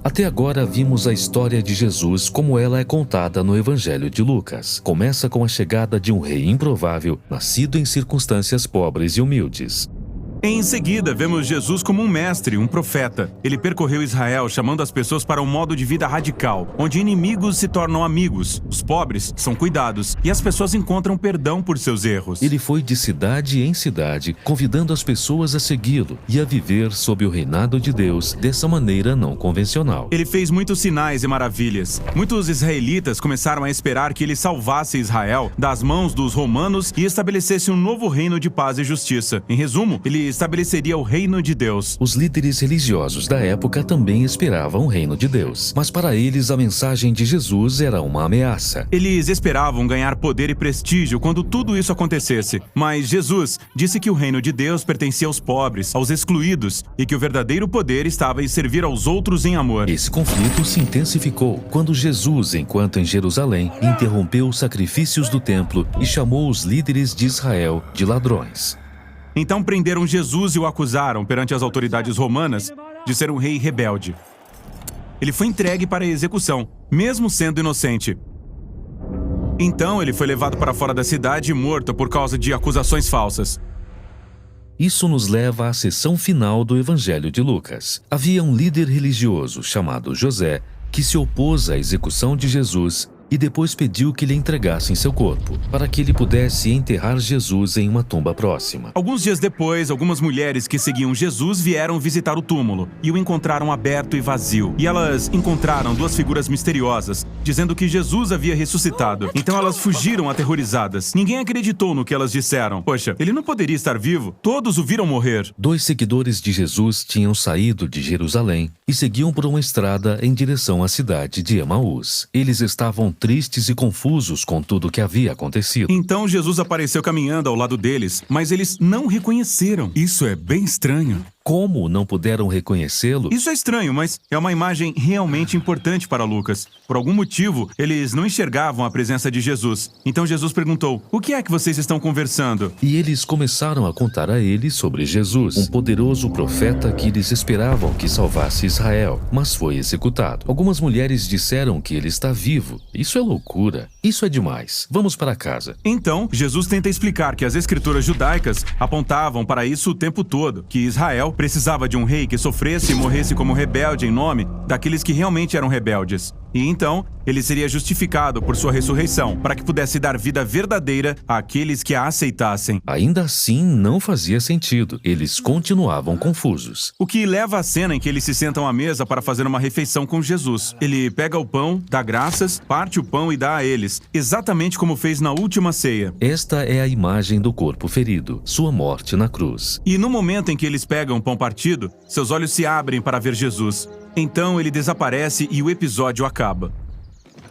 Até agora vimos a história de Jesus como ela é contada no Evangelho de Lucas. Começa com a chegada de um rei improvável, nascido em circunstâncias pobres e humildes. Em seguida, vemos Jesus como um mestre, um profeta. Ele percorreu Israel chamando as pessoas para um modo de vida radical, onde inimigos se tornam amigos, os pobres são cuidados e as pessoas encontram perdão por seus erros. Ele foi de cidade em cidade, convidando as pessoas a segui-lo e a viver sob o reinado de Deus dessa maneira não convencional. Ele fez muitos sinais e maravilhas. Muitos israelitas começaram a esperar que ele salvasse Israel das mãos dos romanos e estabelecesse um novo reino de paz e justiça. Em resumo, ele estabeleceria o reino de Deus. Os líderes religiosos da época também esperavam o reino de Deus, mas para eles a mensagem de Jesus era uma ameaça. Eles esperavam ganhar poder e prestígio quando tudo isso acontecesse, mas Jesus disse que o reino de Deus pertencia aos pobres, aos excluídos, e que o verdadeiro poder estava em servir aos outros em amor. Esse conflito se intensificou quando Jesus, enquanto em Jerusalém, interrompeu os sacrifícios do templo e chamou os líderes de Israel de ladrões. Então prenderam Jesus e o acusaram perante as autoridades romanas de ser um rei rebelde. Ele foi entregue para a execução, mesmo sendo inocente. Então ele foi levado para fora da cidade e morto por causa de acusações falsas. Isso nos leva à seção final do Evangelho de Lucas. Havia um líder religioso chamado José que se opôs à execução de Jesus e depois pediu que lhe entregassem seu corpo, para que ele pudesse enterrar Jesus em uma tumba próxima. Alguns dias depois, algumas mulheres que seguiam Jesus vieram visitar o túmulo e o encontraram aberto e vazio. E elas encontraram duas figuras misteriosas, dizendo que Jesus havia ressuscitado. Então elas fugiram aterrorizadas. Ninguém acreditou no que elas disseram. Poxa, ele não poderia estar vivo? Todos o viram morrer. 2 seguidores de Jesus tinham saído de Jerusalém e seguiam por uma estrada em direção à cidade de Emaús. Eles estavam tristes e confusos com tudo o que havia acontecido. Então Jesus apareceu caminhando ao lado deles, mas eles não reconheceram. Isso é bem estranho. Como não puderam reconhecê-lo? Isso é estranho, mas é uma imagem realmente importante para Lucas. Por algum motivo, eles não enxergavam a presença de Jesus. Então Jesus perguntou: "O que é que vocês estão conversando?" E eles começaram a contar a ele sobre Jesus, um poderoso profeta que eles esperavam que salvasse Israel, mas foi executado. Algumas mulheres disseram que ele está vivo. Isso é loucura. Isso é demais. Vamos para casa. Então, Jesus tenta explicar que as escrituras judaicas apontavam para isso o tempo todo, que Israel precisava de um rei que sofresse e morresse como rebelde em nome daqueles que realmente eram rebeldes. E então, ele seria justificado por sua ressurreição, para que pudesse dar vida verdadeira àqueles que a aceitassem. Ainda assim, não fazia sentido. Eles continuavam confusos. O que leva à cena em que eles se sentam à mesa para fazer uma refeição com Jesus. Ele pega o pão, dá graças, parte o pão e dá a eles, exatamente como fez na última ceia. Esta é a imagem do corpo ferido, sua morte na cruz. E no momento em que eles pegam o pão partido, seus olhos se abrem para ver Jesus. Então ele desaparece e o episódio acaba.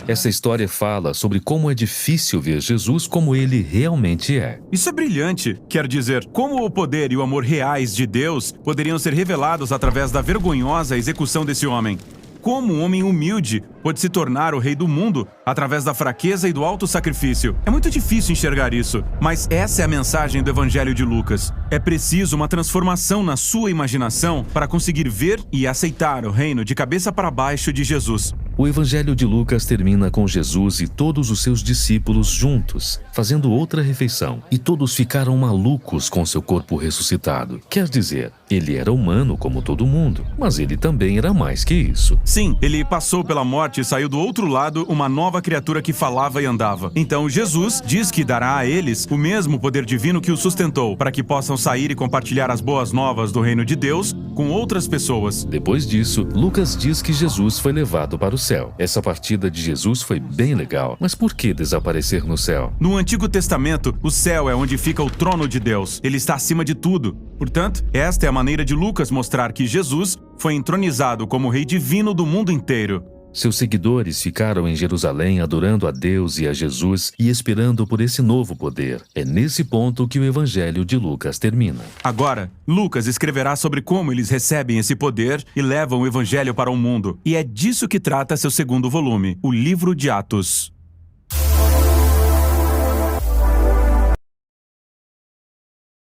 Essa história fala sobre como é difícil ver Jesus como ele realmente é. Isso é brilhante. Quer dizer, como o poder e o amor reais de Deus poderiam ser revelados através da vergonhosa execução desse homem. Como um homem humilde pode se tornar o rei do mundo através da fraqueza e do alto sacrifício. É muito difícil enxergar isso, mas essa é a mensagem do Evangelho de Lucas. É preciso uma transformação na sua imaginação para conseguir ver e aceitar o reino de cabeça para baixo de Jesus. O Evangelho de Lucas termina com Jesus e todos os seus discípulos juntos, fazendo outra refeição. E todos ficaram malucos com seu corpo ressuscitado. Quer dizer, ele era humano como todo mundo, mas ele também era mais que isso. Sim, ele passou pela morte e saiu do outro lado uma nova criatura que falava e andava. Então Jesus diz que dará a eles o mesmo poder divino que o sustentou, para que possam sair e compartilhar as boas novas do reino de Deus com outras pessoas. Depois disso, Lucas diz que Jesus foi levado para o céu. Essa partida de Jesus foi bem legal, mas por que desaparecer no céu? No Antigo Testamento, o céu é onde fica o trono de Deus. Ele está acima de tudo. Portanto, esta é a maneira de Lucas mostrar que Jesus foi entronizado como Rei divino do mundo inteiro. Seus seguidores ficaram em Jerusalém adorando a Deus e a Jesus e esperando por esse novo poder. É nesse ponto que o Evangelho de Lucas termina. Agora, Lucas escreverá sobre como eles recebem esse poder e levam o Evangelho para o mundo. E é disso que trata seu segundo volume, o Livro de Atos.